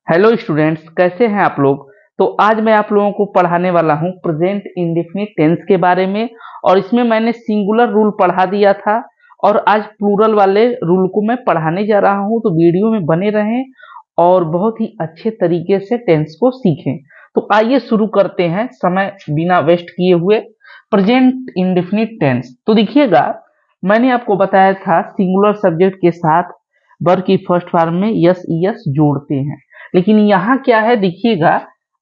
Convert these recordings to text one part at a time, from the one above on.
Hello students, कैसे हैं आप लोग। तो आज मैं आप लोगों को पढ़ाने वाला हूं प्रेजेंट इंडेफिनिट टेंस के बारे में। और इसमें मैंने सिंगुलर रूल पढ़ा दिया था और आज प्लूरल वाले रूल को मैं पढ़ाने जा रहा हूं। तो वीडियो में बने रहें और बहुत ही अच्छे तरीके से टेंस को सीखें। तो आइए शुरू करते हैं समय बिना वेस्ट किए हुए। प्रेजेंट इंडेफिनिट टेंस तो देखिएगा, मैंने आपको बताया था सिंगुलर सब्जेक्ट के साथ वर्ब की फर्स्ट फॉर्म में यस यस जोड़ते हैं। लेकिन यहाँ क्या है देखिएगा,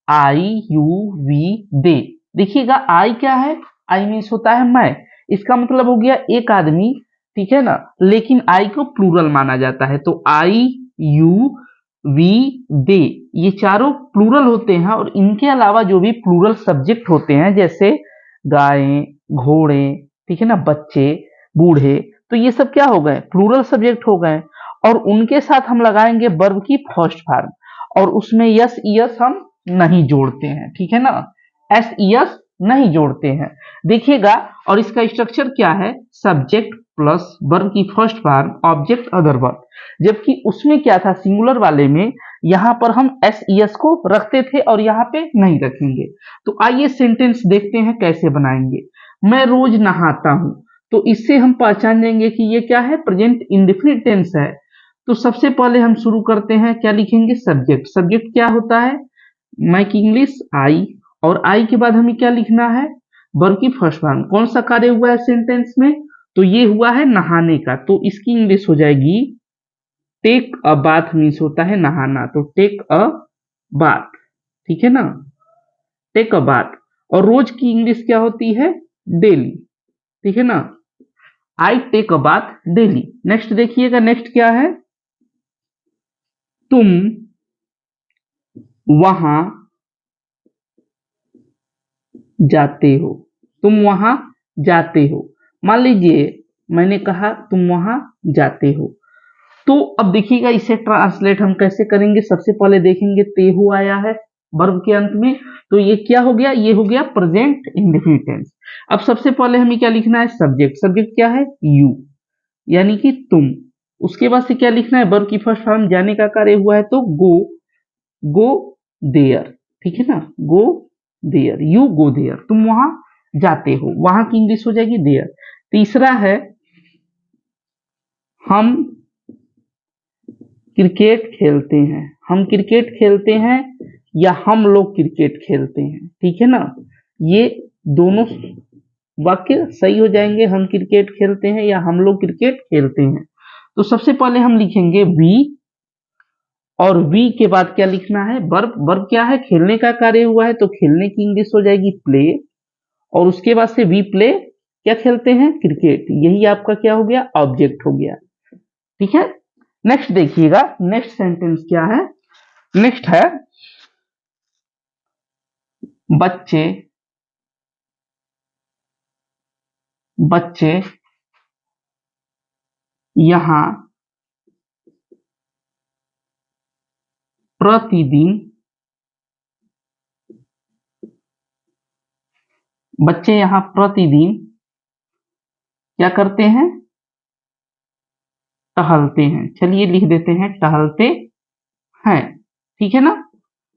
आई यू वी दे। देखिएगा आई क्या है, आई मीन्स होता है मैं। इसका मतलब हो गया एक आदमी, ठीक है ना। लेकिन आई को प्लूरल माना जाता है, तो आई यू वी दे ये चारों प्लूरल होते हैं। और इनके अलावा जो भी प्लूरल सब्जेक्ट होते हैं जैसे गायें, घोड़े, ठीक है ना, बच्चे, बूढ़े, तो ये सब क्या हो गए, प्लूरल सब्जेक्ट हो गए। और उनके साथ हम लगाएंगे वर्ब की फर्स्ट फॉर्म और उसमें यस यस हम नहीं जोड़ते हैं, ठीक है ना। एस यस नहीं जोड़ते हैं, देखिएगा। और इसका स्ट्रक्चर क्या है, सब्जेक्ट प्लस वर्ब की first form object other verb. जबकि उसमें क्या था, सिंगुलर वाले में यहां पर हम एस यस को रखते थे और यहाँ पे नहीं रखेंगे। तो आइए सेंटेंस देखते हैं कैसे बनाएंगे। मैं रोज नहाता हूं, तो इससे हम पहचान लेंगे कि ये क्या है, प्रेजेंट इंडेफिनिट टेंस है। तो सबसे पहले हम शुरू करते हैं, क्या लिखेंगे, सब्जेक्ट। सब्जेक्ट क्या होता है, मैं की इंग्लिश आई, और आई के बाद हमें क्या लिखना है, वर्ब की फर्स्ट फॉर्म। कौन सा कार्य हुआ है सेंटेंस में, तो ये हुआ है नहाने का, तो इसकी इंग्लिश हो जाएगी टेक अ बाथ। मीन्स होता है नहाना, तो टेक अ बाथ, ठीक है ना, टेक अ बाथ। और रोज की इंग्लिश क्या होती है, डेली, ठीक है ना, I take a bath daily. Next देखिएगा, नेक्स्ट क्या है, तुम वहां जाते हो, तुम वहां जाते हो। मान लीजिए मैंने कहा तुम वहां जाते हो, तो अब देखिएगा इसे ट्रांसलेट हम कैसे करेंगे। सबसे पहले देखेंगे तेहु आया है वर्ब के अंत में, तो ये क्या हो गया, ये हो गया प्रेजेंट इंडेफिनिट टेंस। अब सबसे पहले हमें क्या लिखना है, सब्जेक्ट। सब्जेक्ट क्या है, यू, यानी कि तुम। उसके बाद से क्या लिखना है, वर्ब की फर्स्ट फॉर्म जाने का कार्य हुआ है, तो गो, गो देयर, ठीक है ना, go there, you go there, तुम वहां जाते हो। वहां की इंग्लिश हो जाएगी देयर। तीसरा है हम क्रिकेट खेलते हैं, हम क्रिकेट खेलते हैं या हम लोग क्रिकेट खेलते हैं, ठीक है ना। ये दोनों वाक्य सही हो जाएंगे, हम क्रिकेट खेलते हैं या हम लोग क्रिकेट खेलते हैं। तो सबसे पहले हम लिखेंगे वी, और वी के बाद क्या लिखना है, वर्ब। वर्ब क्या है, खेलने का कार्य हुआ है, तो खेलने की इंग्लिश हो जाएगी प्ले। और उसके बाद से वी प्ले, क्या खेलते हैं, क्रिकेट। यही आपका क्या हो गया, ऑब्जेक्ट हो गया, ठीक है। नेक्स्ट देखिएगा, नेक्स्ट सेंटेंस क्या है, नेक्स्ट है बच्चे, बच्चे यहाँ प्रतिदिन, बच्चे यहाँ प्रतिदिन क्या करते हैं, टहलते हैं। चलिए लिख देते हैं टहलते हैं, ठीक है ना,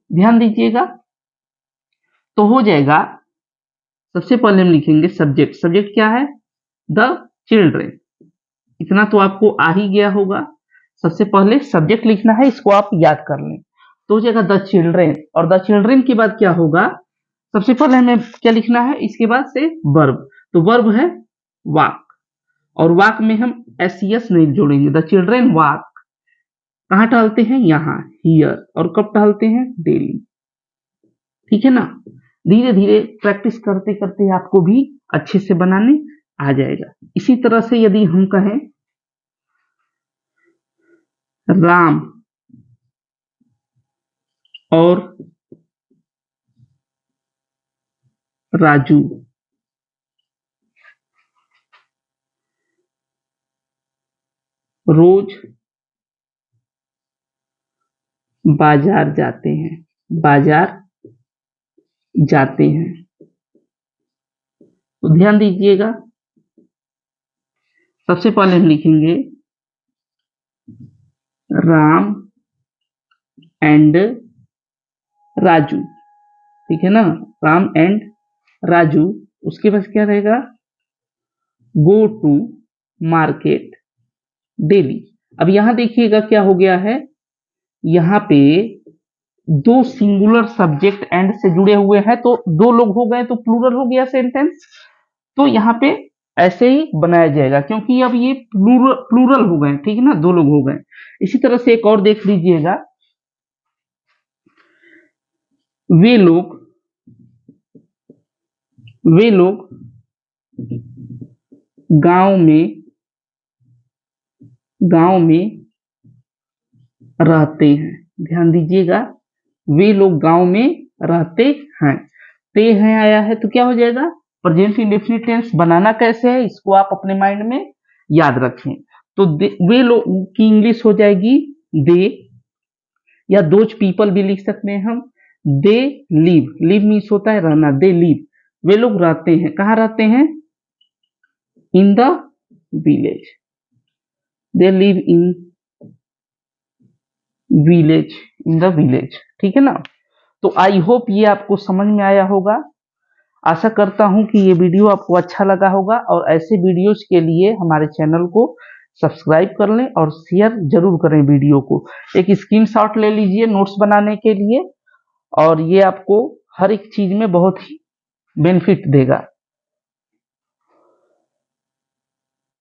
ध्यान दीजिएगा। तो हो जाएगा, सबसे पहले हम लिखेंगे सब्जेक्ट। सब्जेक्ट क्या है, द चिल्ड्रेन। इतना तो आपको आ ही गया होगा। सबसे पहले सब्जेक्ट लिखना है, इसको आप याद कर लें। तो हो जाएगा द चिल्ड्रेन, और द चिल्ड्रेन के बाद क्या होगा, सबसे पहले हमें क्या लिखना है, इसके बाद से वर्ब। तो वर्ब है वाक, और वाक में हम एस यस नहीं जोड़ेंगे, द चिल्ड्रेन वाक। कहाँ टहलते हैं, यहाँ, हियर। और कब टहलते हैं, डेली, ठीक है ना। धीरे धीरे प्रैक्टिस करते करते आपको भी अच्छे से बनाने आ जाएगा। इसी तरह से यदि हम कहें राम और राजू रोज बाजार जाते हैं, बाजार जाते हैं। तो ध्यान दीजिएगा, सबसे पहले हम लिखेंगे राम एंड राजू, ठीक है ना, राम एंड राजू। उसके बाद क्या रहेगा, गो टू मार्केट डेली। अब यहां देखिएगा क्या हो गया है, यहाँ पे दो सिंगुलर सब्जेक्ट एंड से जुड़े हुए हैं, तो दो लोग हो गए तो प्लूरल हो गया सेंटेंस। तो यहाँ पे ऐसे ही बनाया जाएगा क्योंकि अब ये प्लूरल हो गए, ठीक है ना, दो लोग हो गए। इसी तरह से एक और देख लीजिएगा, वे लोग गांव में रहते हैं। ध्यान दीजिएगा, वे लोग गांव में रहते हैं, ते हैं आया है तो क्या हो जाएगा, प्रेजेंट इंडेफिनिट टेंस। बनाना कैसे है इसको आप अपने माइंड में याद रखें। तो वे लोग की इंग्लिश हो जाएगी दे, या दोज पीपल भी लिख सकते हैं हम। दे लिव मीन्स होता है रहना, दे लिव, वे लोग रहते हैं, कहाँ रहते हैं, in the village, they live in village, ठीक है ना। तो आई होप ये आपको समझ में आया होगा। आशा करता हूं कि ये वीडियो आपको अच्छा लगा होगा, और ऐसे वीडियोस के लिए हमारे चैनल को सब्सक्राइब कर लें और शेयर जरूर करें वीडियो को। एक स्क्रीनशॉट ले लीजिए नोट्स बनाने के लिए, और ये आपको हर एक चीज में बहुत ही बेनिफिट देगा।